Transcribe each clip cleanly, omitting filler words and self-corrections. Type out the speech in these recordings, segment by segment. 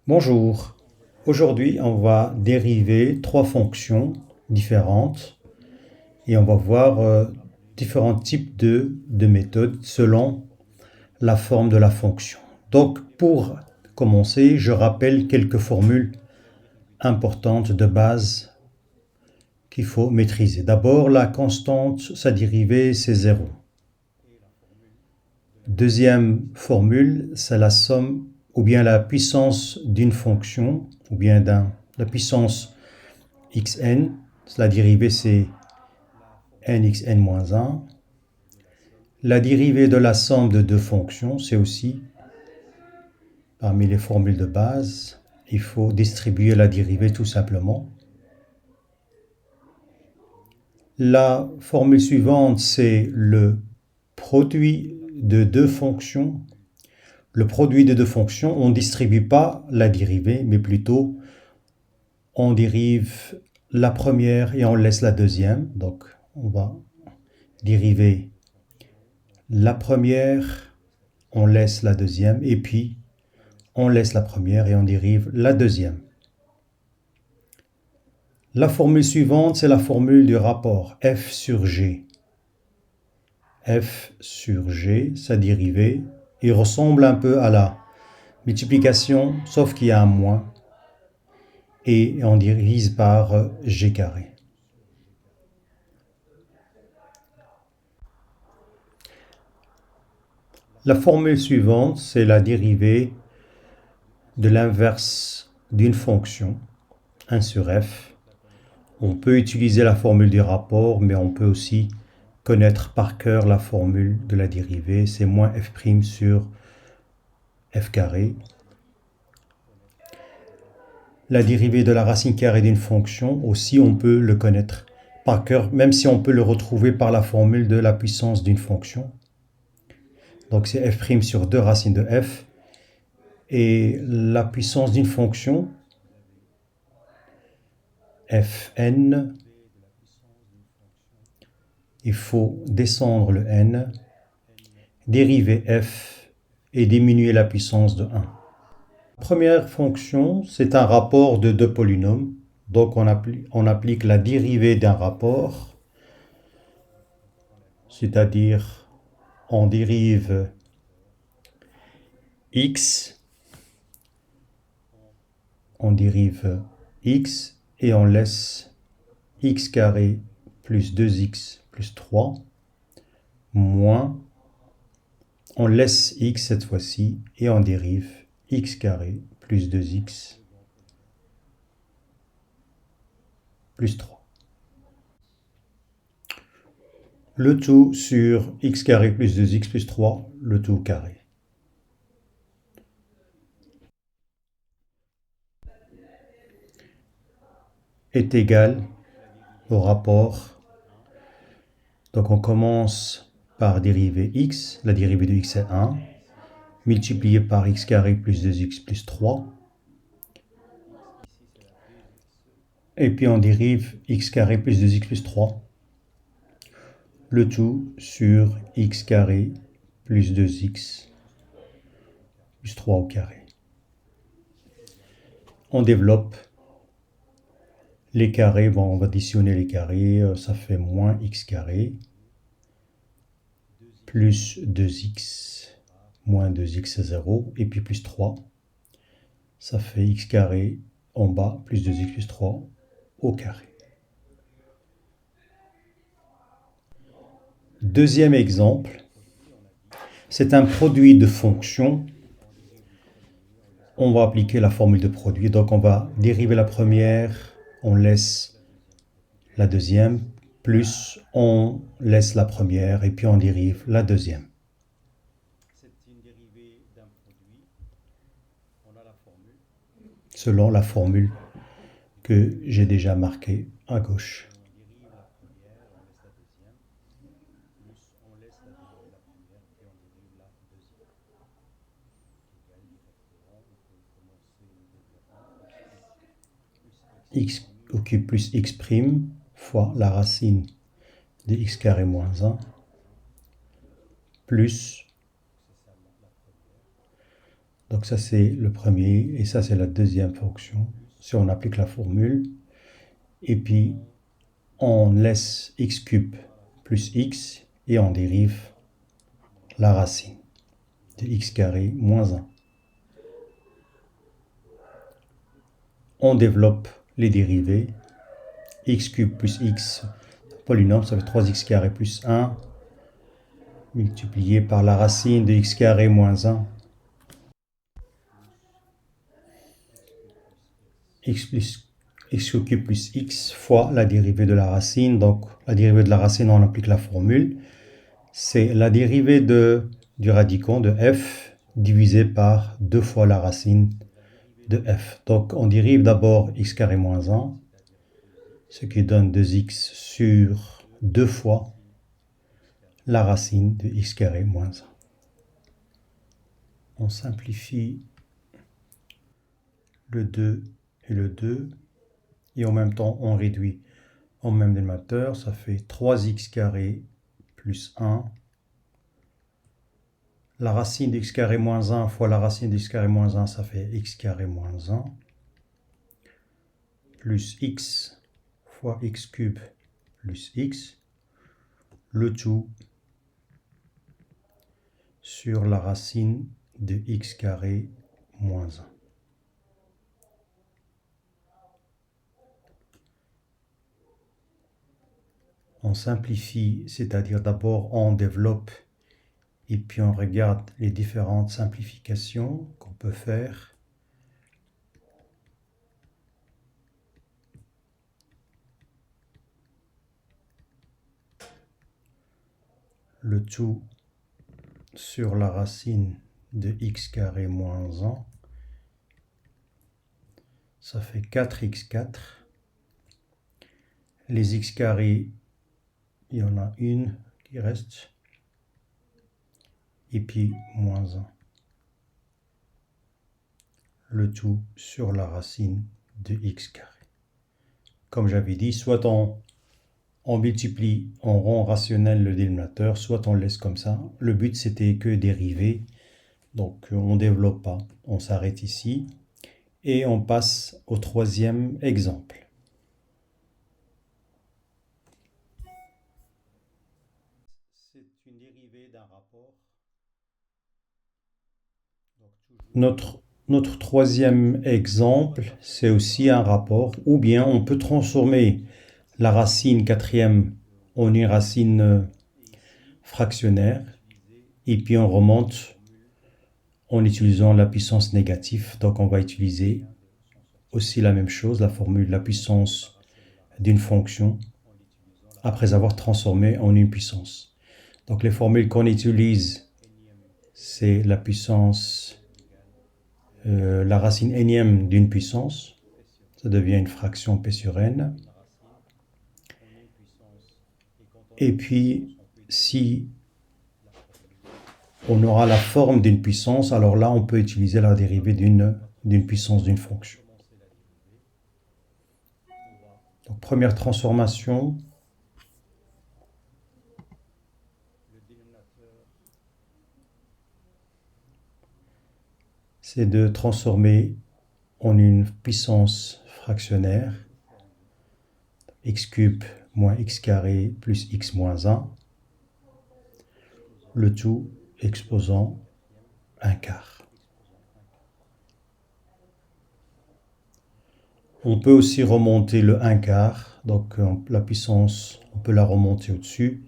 Bonjour, aujourd'hui on va dériver trois fonctions différentes et on va voir différents types de méthodes selon la forme de la fonction. Donc pour commencer, je rappelle quelques formules importantes de base qu'il faut maîtriser. D'abord, la constante, sa dérivée, c'est 0. Deuxième formule, c'est la somme ou bien la puissance d'une fonction ou bien la puissance xn, la dérivée c'est nxn moins 1. La dérivée de la somme de deux fonctions, c'est aussi parmi les formules de base. Il faut distribuer la dérivée tout simplement. La formule suivante, c'est le produit de deux fonctions. Le produit de deux fonctions, on ne distribue pas la dérivée, mais plutôt on dérive la première et on laisse la deuxième. Donc on va dériver la première, on laisse la deuxième, et puis on laisse la première et on dérive la deuxième. La formule suivante, c'est la formule du rapport f sur g. F sur g, sa dérivée, il ressemble un peu à la multiplication, sauf qu'il y a un moins, et on divise par g carré. La formule suivante, c'est la dérivée de l'inverse d'une fonction, 1 sur f. On peut utiliser la formule du rapport, mais on peut aussi connaître par cœur la formule de la dérivée, c'est moins f' sur f carré. La dérivée de la racine carrée d'une fonction, aussi on peut le connaître par cœur, même si on peut le retrouver par la formule de la puissance d'une fonction. Donc c'est f' sur 2 racines de f. Et la puissance d'une fonction, fn, il faut descendre le n, dériver f et diminuer la puissance de 1. La première fonction, c'est un rapport de deux polynômes. Donc on applique la dérivée d'un rapport, c'est-à-dire on dérive x, et on laisse x carré plus 2x plus 3 moins, on laisse x cette fois-ci et on dérive x carré plus 2x plus 3. Le tout sur x carré plus 2x plus 3, le tout carré. Est égal au rapport. Donc on commence par dériver x, la dérivée de x est 1, multiplié par x carré plus 2x plus 3. Et puis on dérive x carré plus 2x plus 3. Le tout sur x carré plus 2x plus 3 au carré. On développe les carrés, bon, on va additionner les carrés, ça fait moins x carré plus 2x moins 2x c'est 0, et puis plus 3, ça fait x carré en bas plus 2x plus 3 au carré. Deuxième exemple, c'est un produit de fonctions. On va appliquer la formule de produit, donc on va dériver la première, on laisse la deuxième, plus on laisse la première et puis on dérive la deuxième. C'est une dérivée d'un produit, on a la formule, selon la formule que j'ai déjà marquée à gauche. X au cube plus x' fois la racine de x carré moins 1 plus Donc ça c'est le premier et ça c'est la deuxième fonction. Si on applique la formule et puis on laisse x cube plus x et on dérive la racine de x carré moins 1. On développe les dérivés. X cube plus x, polynôme, ça fait 3x carré plus 1, multiplié par la racine de x carré moins 1. X cube plus x fois la dérivée de la racine. Donc la dérivée de la racine, on applique la formule. C'est la dérivée du radicand de f divisé par 2 fois la racine de f. Donc on dérive d'abord x carré moins 1, ce qui donne 2x sur 2 fois la racine de x carré moins 1. On simplifie le 2 et le 2, et en même temps on réduit en même dénominateur, ça fait 3x carré plus 1. La racine de x carré moins 1 fois la racine de x carré moins 1, ça fait x carré moins 1, plus x fois x cube plus x, le tout sur la racine de x carré moins 1. On simplifie, c'est-à-dire d'abord on développe et puis on regarde les différentes simplifications qu'on peut faire. Le tout sur la racine de x carré moins 1, ça fait 4x4. Les x carrés, il y en a une qui reste, et puis moins 1. Le tout sur la racine de x carré. Comme j'avais dit, soit on multiplie, on rend rationnel le dénominateur, soit on le laisse comme ça. Le but c'était que dériver, donc on ne développe pas, on s'arrête ici et on passe au troisième exemple. C'est une dérivée d'un rapport. Notre troisième exemple, c'est aussi un rapport, ou bien on peut transformer la racine quatrième en une racine fractionnaire, et puis on remonte en utilisant la puissance négative. Donc on va utiliser aussi la même chose, la formule de la puissance d'une fonction, après avoir transformé en une puissance. Donc les formules qu'on utilise, c'est la puissance, la racine énième d'une puissance, ça devient une fraction P sur N. Et puis, si on aura la forme d'une puissance, alors là, on peut utiliser la dérivée d'une puissance d'une fonction. Donc, première transformation. C'est de transformer en une puissance fractionnaire x cube moins x carré plus x moins 1, le tout exposant un quart. On peut aussi remonter le 1 quart, donc la puissance, on peut la remonter au-dessus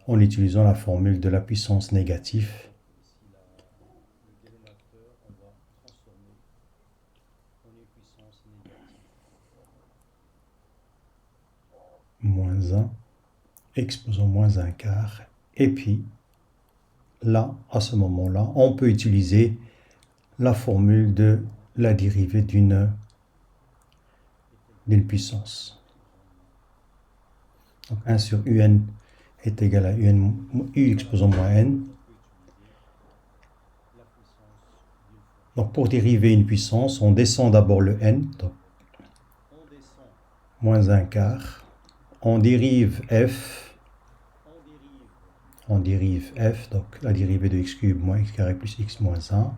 en utilisant la formule de la puissance négative. Moins 1, exposant moins 1 quart, et puis là, à ce moment-là, on peut utiliser la formule de la dérivée d'une puissance. Donc 1 sur un est égal à u exposant moins n. Donc pour dériver une puissance, on descend d'abord le n, donc moins 1 quart. On dérive f, donc la dérivée de x cube moins x carré plus x moins 1.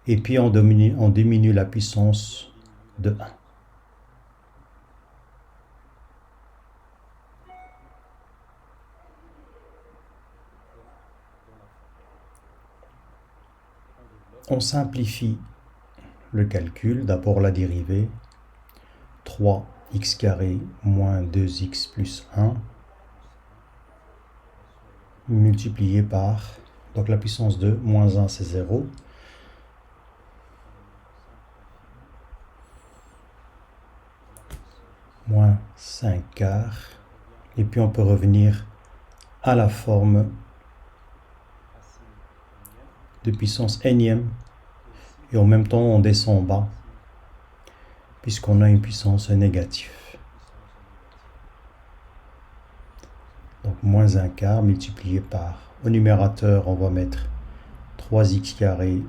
et puis on diminue la puissance de 1. On simplifie le calcul, d'abord la dérivée, 3x carré moins 2x plus 1, multiplié par, donc la puissance de moins 1 c'est 0, moins 5 quarts, et puis on peut revenir à la forme de puissance énième, et en même temps on descend en bas, puisqu'on a une puissance négative. Donc moins 1 quart multiplié par, au numérateur on va mettre 3x carré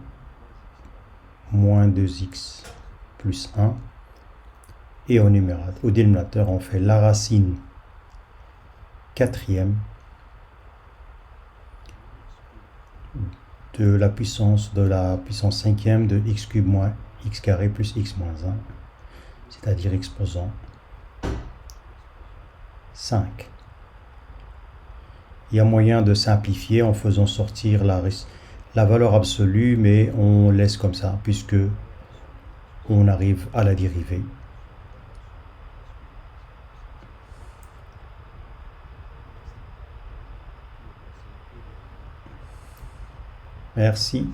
moins 2x plus 1, et au dénominateur on fait la racine quatrième de la puissance cinquième de x cube moins x carré plus x moins 1, c'est-à-dire exposant 5. Il y a moyen de simplifier en faisant sortir la valeur absolue, mais on laisse comme ça, puisque on arrive à la dérivée. Merci.